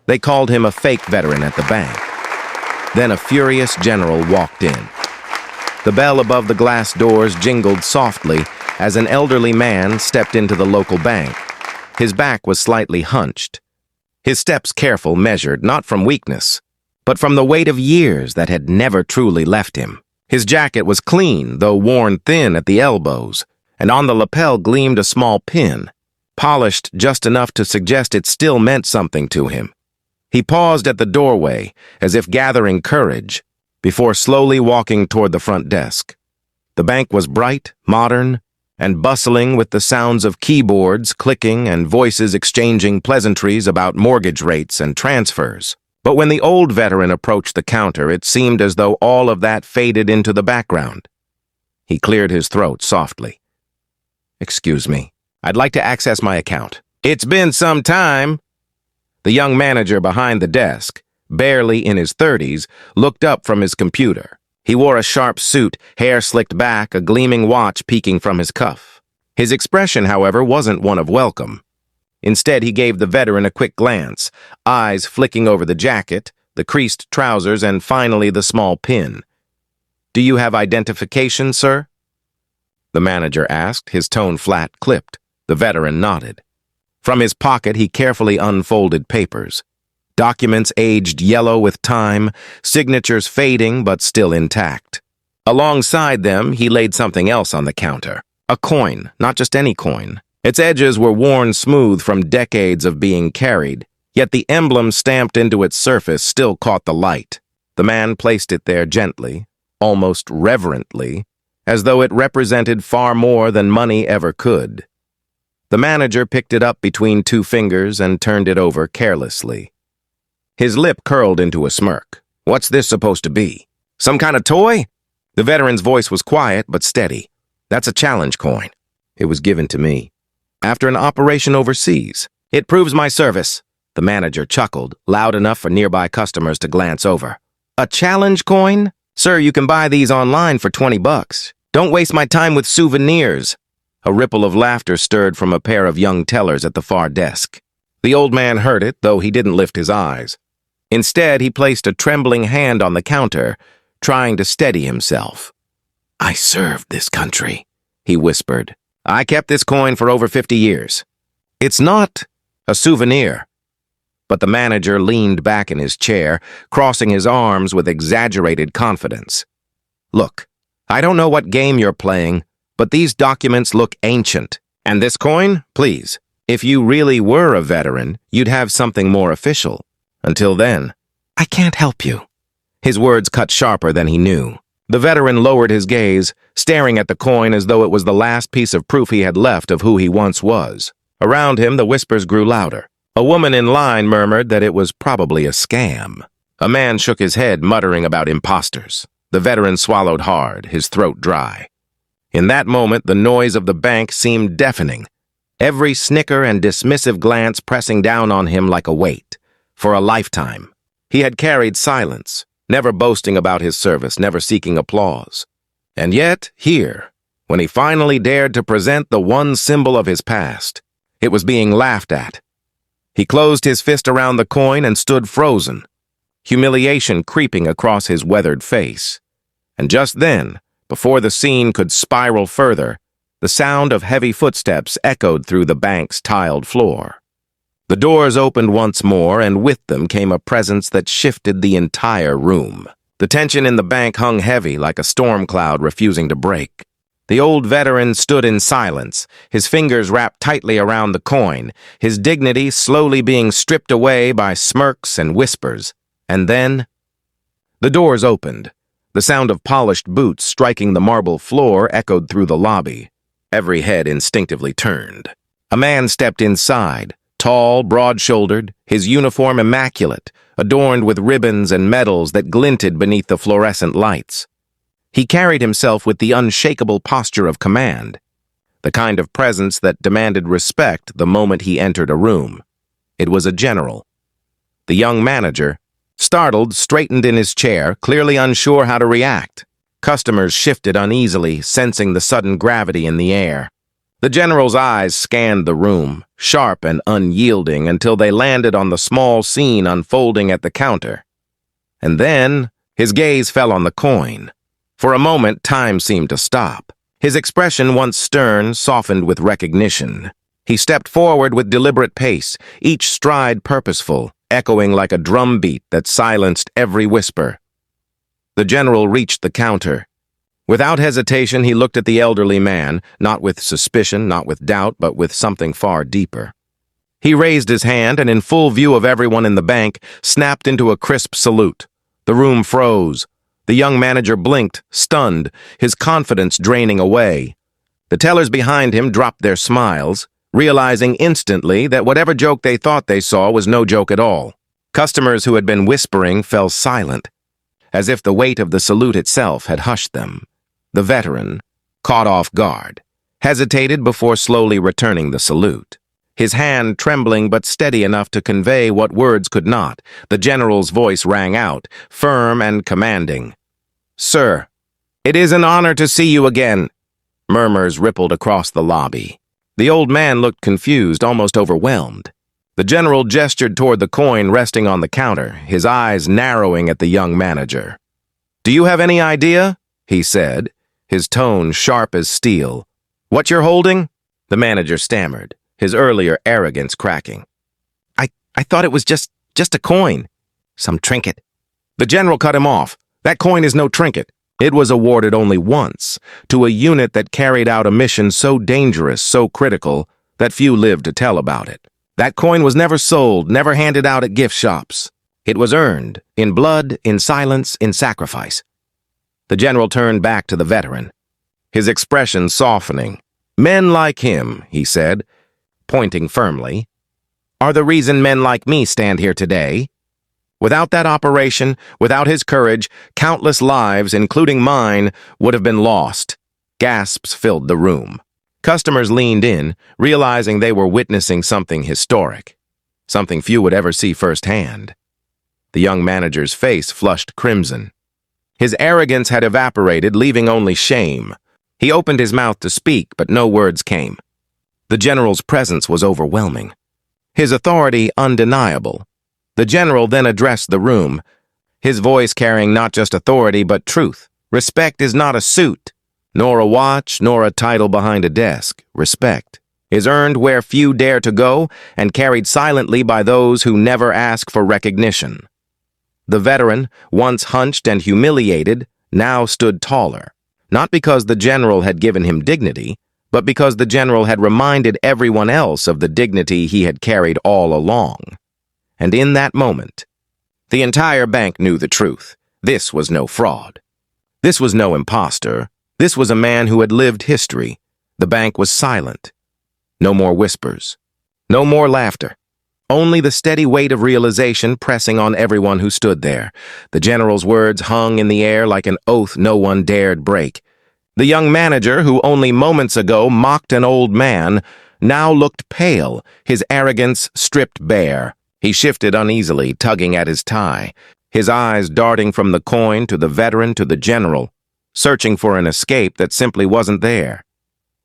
They called him a fake veteran at the bank. Then a furious general walked in. The bell above the glass doors jingled softly as an elderly man stepped into the local bank. His back was slightly hunched. His steps careful, measured, not from weakness, but from the weight of years that had never truly left him. His jacket was clean, though worn thin at the elbows, and on the lapel gleamed a small pin, polished just enough to suggest it still meant something to him. He paused at the doorway, as if gathering courage, before slowly walking toward the front desk. The bank was bright, modern, and bustling with the sounds of keyboards clicking and voices exchanging pleasantries about mortgage rates and transfers. But when the old veteran approached the counter, it seemed as though all of that faded into the background. He cleared his throat softly. "Excuse me, I'd like to access my account." "It's been some time." The young manager behind the desk, barely in his 30s, looked up from his computer. He wore a sharp suit, hair slicked back, a gleaming watch peeking from his cuff. His expression, however, wasn't one of welcome. Instead, he gave the veteran a quick glance, eyes flicking over the jacket, the creased trousers, and finally the small pin. "Do you have identification, sir?" the manager asked, his tone flat, clipped. The veteran nodded. From his pocket, he carefully unfolded papers. Documents aged yellow with time, signatures fading but still intact. Alongside them, he laid something else on the counter. A coin, not just any coin. Its edges were worn smooth from decades of being carried, yet the emblem stamped into its surface still caught the light. The man placed it there gently, almost reverently, as though it represented far more than money ever could. The manager picked it up between two fingers and turned it over carelessly. His lip curled into a smirk. "What's this supposed to be? Some kind of toy?" The veteran's voice was quiet but steady. "That's a challenge coin. It was given to me after an operation overseas. It proves my service." The manager chuckled, loud enough for nearby customers to glance over. "A challenge coin? Sir, you can buy these online for $20. Don't waste my time with souvenirs." A ripple of laughter stirred from a pair of young tellers at the far desk. The old man heard it, though he didn't lift his eyes. Instead, he placed a trembling hand on the counter, trying to steady himself. "I served this country," he whispered. "I kept this coin for over 50 years. It's not a souvenir." But the manager leaned back in his chair, crossing his arms with exaggerated confidence. "Look, I don't know what game you're playing, but these documents look ancient. And this coin, please, if you really were a veteran, you'd have something more official. Until then, I can't help you." His words cut sharper than he knew. The veteran lowered his gaze, staring at the coin as though it was the last piece of proof he had left of who he once was. Around him, the whispers grew louder. A woman in line murmured that it was probably a scam. A man shook his head, muttering about imposters. The veteran swallowed hard, his throat dry. In that moment, the noise of the bank seemed deafening, every snicker and dismissive glance pressing down on him like a weight. For a lifetime, he had carried silence, never boasting about his service, never seeking applause. And yet, here, when he finally dared to present the one symbol of his past, it was being laughed at. He closed his fist around the coin and stood frozen, humiliation creeping across his weathered face. And just then, before the scene could spiral further, the sound of heavy footsteps echoed through the bank's tiled floor. The doors opened once more, and with them came a presence that shifted the entire room. The tension in the bank hung heavy like a storm cloud refusing to break. The old veteran stood in silence, his fingers wrapped tightly around the coin, his dignity slowly being stripped away by smirks and whispers. And then, the doors opened. The sound of polished boots striking the marble floor echoed through the lobby. Every head instinctively turned. A man stepped inside, tall, broad-shouldered, his uniform immaculate, adorned with ribbons and medals that glinted beneath the fluorescent lights. He carried himself with the unshakable posture of command, the kind of presence that demanded respect the moment he entered a room. It was a general. The young manager, startled, straightened in his chair, clearly unsure how to react. Customers shifted uneasily, sensing the sudden gravity in the air. The general's eyes scanned the room, sharp and unyielding until they landed on the small scene unfolding at the counter. And then his gaze fell on the coin. For a moment, time seemed to stop. His expression, once stern, softened with recognition. He stepped forward with deliberate pace, each stride purposeful, echoing like a drumbeat that silenced every whisper. The general reached the counter. Without hesitation, he looked at the elderly man, not with suspicion, not with doubt, but with something far deeper. He raised his hand and, in full view of everyone in the bank, snapped into a crisp salute. The room froze. The young manager blinked, stunned, his confidence draining away. The tellers behind him dropped their smiles, realizing instantly that whatever joke they thought they saw was no joke at all. Customers who had been whispering fell silent, as if the weight of the salute itself had hushed them. The veteran, caught off guard, hesitated before slowly returning the salute. His hand trembling but steady enough to convey what words could not, the general's voice rang out, firm and commanding. "Sir, it is an honor to see you again." Murmurs rippled across the lobby. The old man looked confused, almost overwhelmed. The general gestured toward the coin resting on the counter, his eyes narrowing at the young manager. "Do you have any idea?" he said, his tone sharp as steel. "What you're holding?" The manager stammered, his earlier arrogance cracking. I thought it was just a coin. Some trinket." The general cut him off. "That coin is no trinket. It was awarded only once, to a unit that carried out a mission so dangerous, so critical, that few lived to tell about it. That coin was never sold, never handed out at gift shops. It was earned, in blood, in silence, in sacrifice." The general turned back to the veteran, his expression softening. "Men like him," he said, pointing firmly, "are the reason men like me stand here today. Without that operation, without his courage, countless lives, including mine, would have been lost." Gasps filled the room. Customers leaned in, realizing they were witnessing something historic, something few would ever see firsthand. The young manager's face flushed crimson. His arrogance had evaporated, leaving only shame. He opened his mouth to speak, but no words came. The general's presence was overwhelming, his authority undeniable. The general then addressed the room, his voice carrying not just authority but truth. "Respect is not a suit, nor a watch, nor a title behind a desk. Respect is earned where few dare to go and carried silently by those who never ask for recognition." The veteran, once hunched and humiliated, now stood taller, not because the general had given him dignity, but because the general had reminded everyone else of the dignity he had carried all along. And in that moment, the entire bank knew the truth. This was no fraud. This was no imposter. This was a man who had lived history. The bank was silent. No more whispers. No more laughter. Only the steady weight of realization pressing on everyone who stood there. The general's words hung in the air like an oath no one dared break. The young manager, who only moments ago mocked an old man, now looked pale, his arrogance stripped bare. He shifted uneasily, tugging at his tie, his eyes darting from the coin to the veteran to the general, searching for an escape that simply wasn't there.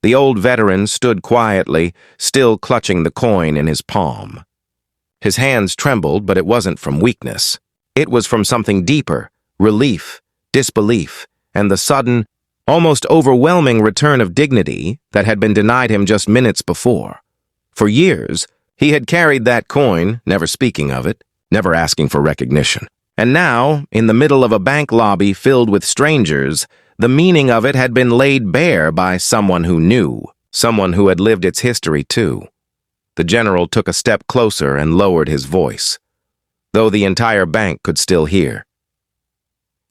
The old veteran stood quietly, still clutching the coin in his palm. His hands trembled, but it wasn't from weakness. It was from something deeper, relief, disbelief, and the sudden, almost overwhelming return of dignity that had been denied him just minutes before. For years, he had carried that coin, never speaking of it, never asking for recognition. And now, in the middle of a bank lobby filled with strangers, the meaning of it had been laid bare by someone who knew, someone who had lived its history too. The general took a step closer and lowered his voice, though the entire bank could still hear.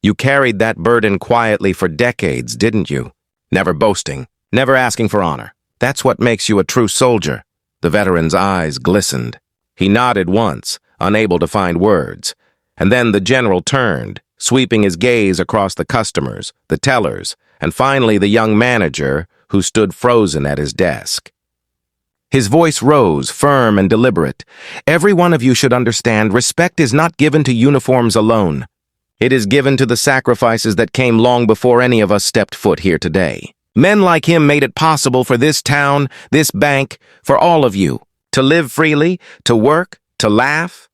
"You carried that burden quietly for decades, didn't you? Never boasting, never asking for honor. That's what makes you a true soldier." The veteran's eyes glistened. He nodded once, unable to find words, and then the general turned, sweeping his gaze across the customers, the tellers, and finally the young manager, who stood frozen at his desk. His voice rose, firm and deliberate. "Every one of you should understand, respect is not given to uniforms alone. It is given to the sacrifices that came long before any of us stepped foot here today. Men like him made it possible for this town, this bank, for all of you. To live freely, to work, to laugh?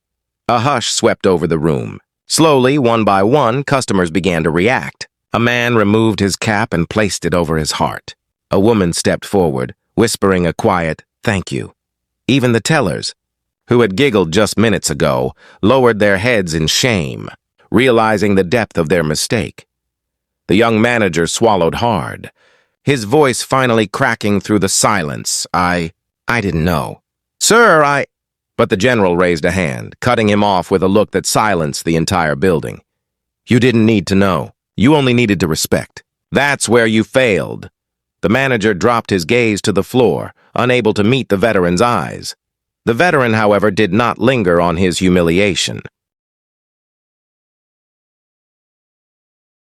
A hush swept over the room. Slowly, one by one, customers began to react. A man removed his cap and placed it over his heart. A woman stepped forward, whispering a quiet, "Thank you." Even the tellers, who had giggled just minutes ago, lowered their heads in shame, realizing the depth of their mistake. The young manager swallowed hard, his voice finally cracking through the silence. I didn't know. Sir, But the general raised a hand, cutting him off with a look that silenced the entire building. You didn't need to know. You only needed to respect. That's where you failed. The manager dropped his gaze to the floor, unable to meet the veteran's eyes. The veteran, however, did not linger on his humiliation.